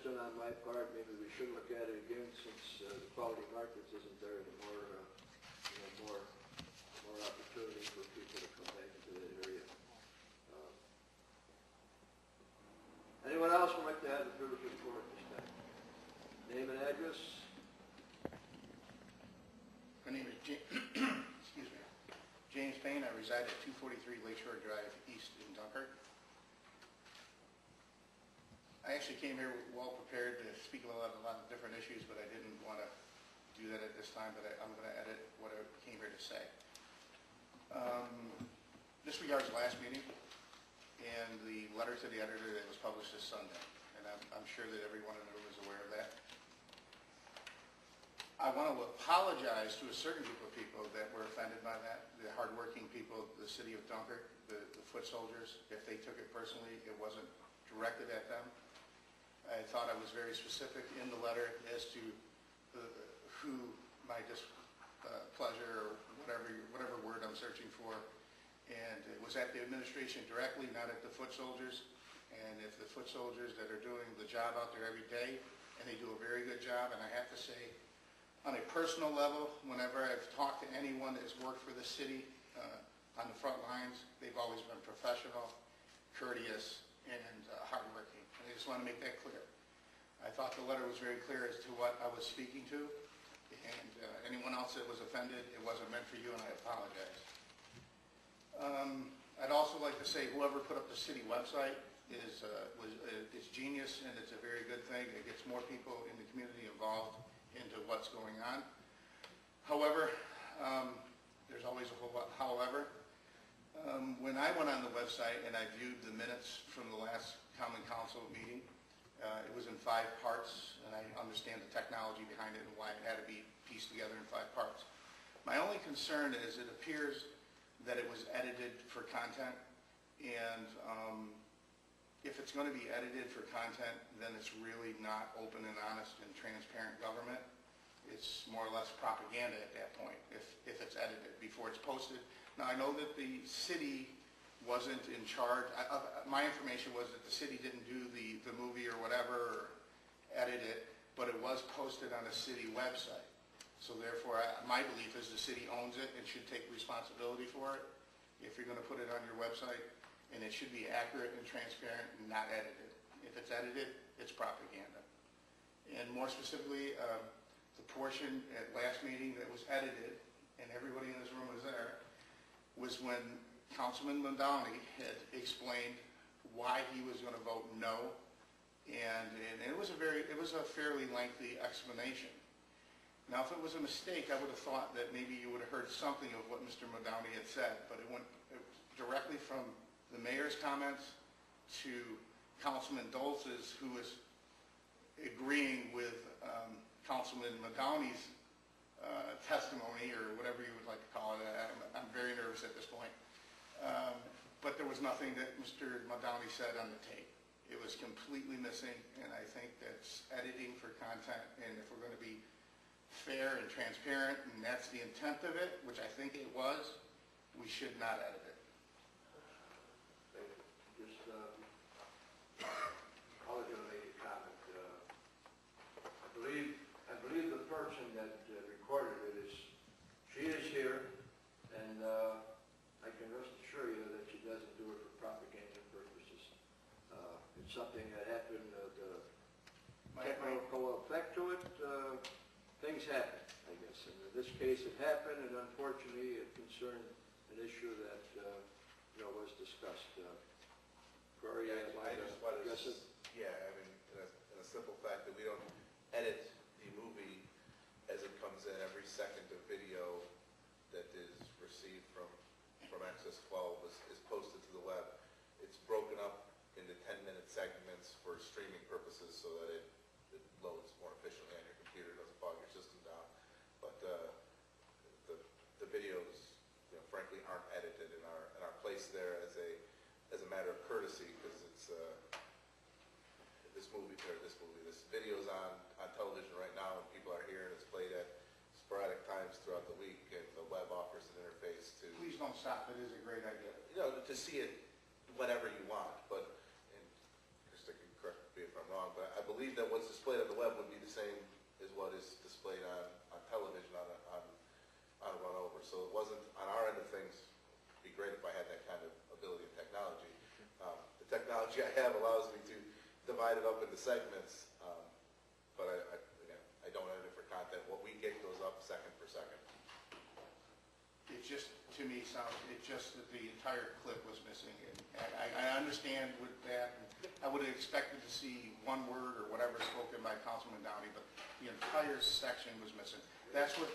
suggestion on my part, maybe we should look at it again since the quality markets isn't there anymore. More opportunity for people to come back into that area. Anyone else would like to have the privilege report at this time? Name and address? My name is excuse me, James Payne. I reside at 243 Lakeshore Drive East in Dunkirk. I actually came here well prepared to speak about a lot of different issues, but I didn't want to do that at this time, but I'm going to edit what I came here to say. This regards last meeting and the letter to the editor that was published this Sunday, and I'm sure that everyone in the room is aware of that. I want to apologize to a certain group of people that were offended by that, the hardworking people of the city of Dunkirk, the foot soldiers. If they took it personally, it wasn't directed at them. I thought I was very specific in the letter as to who my displeasure or whatever word I'm searching for, and it was at the administration directly, not at the foot soldiers. And if the foot soldiers that are doing the job out there every day, and they do a very good job, and I have to say, on a personal level, whenever I've talked to anyone that's worked for the city on the front lines, they've always been professional, courteous, and hardworking. And I just want to make that clear. I thought the letter was very clear as to what I was speaking to, and anyone else that was offended, it wasn't meant for you, and I apologize. I'd also like to say whoever put up the city website is genius, and it's a very good thing. It gets more people in the community involved into what's going on. However, there's always a whole lot however. When I went on the website and I viewed the minutes from the last Common Council meeting, it was in 5 parts, and I understand the technology behind it and why it had to be pieced together in 5 parts. My only concern is it appears that it was edited for content, and if it's going to be edited for content, then it's really not open and honest and transparent government. It's more or less propaganda at that point, if it's edited before it's posted. Now, I know that the city wasn't in charge. My information was that the city didn't do the movie or whatever, or edit it, but it was posted on a city website. So therefore, my belief is the city owns it and should take responsibility for it if you're going to put it on your website, and it should be accurate and transparent and not edited. If it's edited, it's propaganda. And more specifically, the portion at last meeting that was edited, and everybody in this room was there, was when Councilman Mondowney had explained why he was going to vote no, and it was a fairly lengthy explanation. Now, if it was a mistake, I would have thought that maybe you would have heard something of what Mr. Mondowney had said, but it went directly from the mayor's comments to Councilman Dolce's, who was agreeing with Councilman Mondowney's testimony, or whatever you would like to call it. I'm very nervous at this point. But there was nothing that Mr. Mondowney said on the tape. It was completely missing, and I think that's editing for content, and if we're going to be fair and transparent, and that's the intent of it, which I think it was, we should not edit it. Just, I'll make a comment. I believe the person that recorded it she is here, and I can rest assure you that she doesn't do it for propaganda purposes. It's something that happened, the technical effect to it, things happen, I guess. And in this case, it happened, and unfortunately, it concerned an issue that was discussed. Corey, I just want to, yeah, I mean, in a simple fact that we don't edit the movie as it comes in. Every second of video that is received from Access 12 is posted to the web. It's broken up into 10-minute segments for streaming purposes so that it loads more efficiently on your computer, doesn't bog your system down. But the videos, frankly, aren't edited in our place there as a matter of courtesy, because it's this video's on television right now, and people are here, and it's played at sporadic times throughout the week, and the web offers an interface to. Please don't stop. It is a great idea. To see it whenever you want, but, and Krista can correct me if I'm wrong, but I believe that what's displayed on the web would be the same as what is displayed on television on a run over. So it wasn't, on our end of things, it'd be great if I had that kind of ability and technology. The technology I have allows me to divide it up into segments, but again, I don't edit it for content. What we get goes up second for second. It just, to me, it just that the entire clip was missing. And I understand with that, I would have expected to see one word or whatever spoken by Councilman Downey, but the entire section was missing. That's what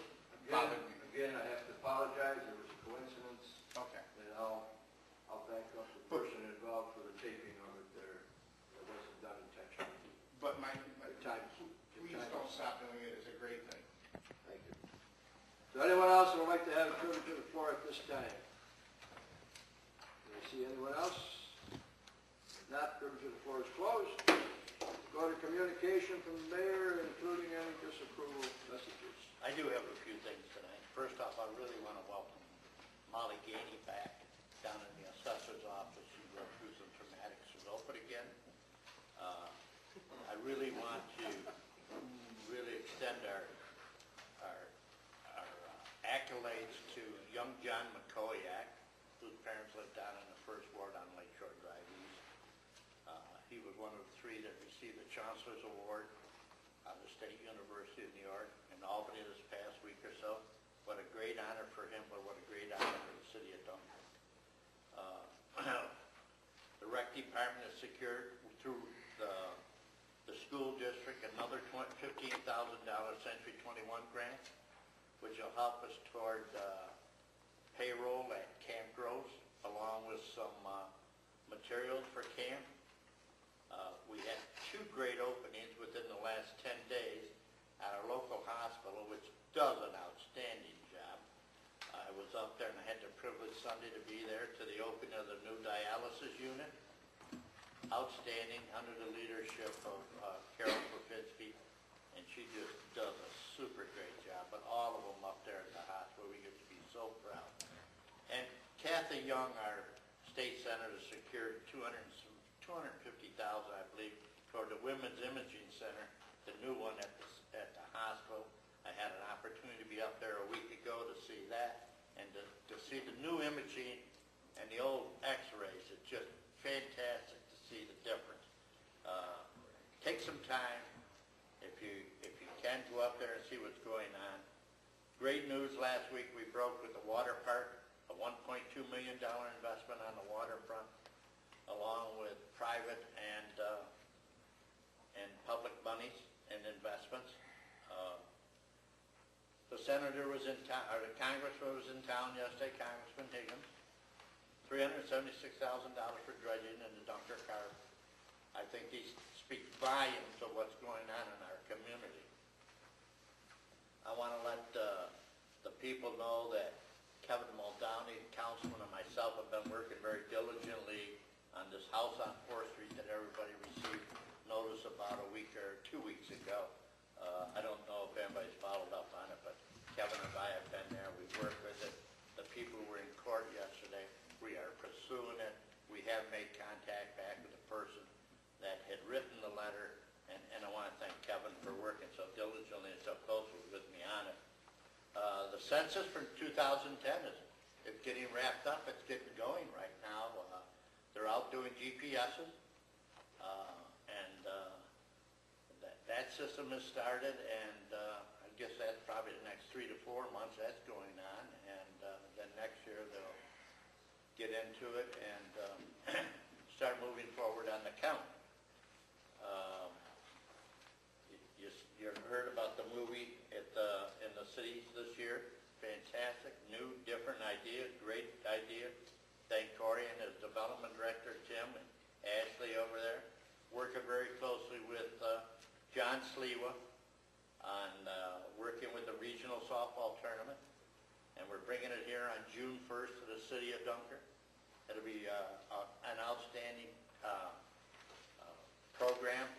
bothered me. Again, I have to apologize, it was a coincidence, Okay. and I'll back up the person involved for the taping of it there. It wasn't done intentionally. But The please don't stop doing it. It's a great thing. Thank you. So anyone else who would like to have a privilege of the floor at this time? Do I see anyone else? If not, privilege of the floor is closed. Go to communication from the mayor, including any disapproval messages. I do have a few things tonight. First off, I really want to welcome Molly Gainey back down in the assessor's office. She went through some traumatic. She's open again. I really want to really extend our accolades to young John McCoyak, whose parents lived down in the First Ward on Lakeshore Drive East. He was one of the three that received the Chancellor's Award on the State University of New York in Albany this past week or so. What a great honor for him, but what a great honor for the city of Dunkirk. The rec department has secured through the school district another $15,000 Century 21 grant, which will help us toward payroll at Camp Groves, along with some materials for camp. We had 2 great openings within the last 10 days at our local hospital, which does an outstanding job. I was up there and I had the privilege Sunday to be there to the opening of the new dialysis unit. Outstanding, under the leadership of Carol Profitsky, and she just does a super great job. But all of them up there at the hospital, we get to be so proud. And Kathy Young, our state senator, secured $250,000, I believe, toward the Women's Imaging Center, the new one at the hospital. I had an opportunity to be up there a week ago to see that, and to see the new imaging and the old x-rays. It's just fantastic to see the difference. Take some time, if you can, go up there and see what's going on. Great news last week, we broke with the water park, a $1.2 million investment on the waterfront, along with private and public monies and investments. The senator was in town, or the congressman was in town yesterday, Congressman Higgins. $376,000 for dredging in the Dunkirk Harbor. I think these speak volumes of what's going on in our community. I want to let the people know that Kevin Muldowney, councilman, and myself have been working very diligently on this house on 4th Street that everybody received notice about a week or 2 weeks ago. I don't know if anybody's followed up on it, but Kevin and I have been there. We've worked with it. The people were in court yesterday. We are pursuing it. We have made contact back with the person that had written the letter, and I want to thank Kevin for working so diligently and so closely with me on it. The census for 2010 is getting wrapped up. It's getting going right now. They're out doing GPSs, and that system has started, and I guess that's probably the next 3 to 4 months that's going on, and then next year they'll get into it and start moving forward on the count. You heard about the movie in the cities this year. Fantastic, new, different idea, great idea. Thank Corey and his development director, Tim, and Ashley over there, working very closely with John Sliwa on working with the regional softball tournament. And we're bringing it here on June 1st to the city of Dunkirk. It'll be an outstanding program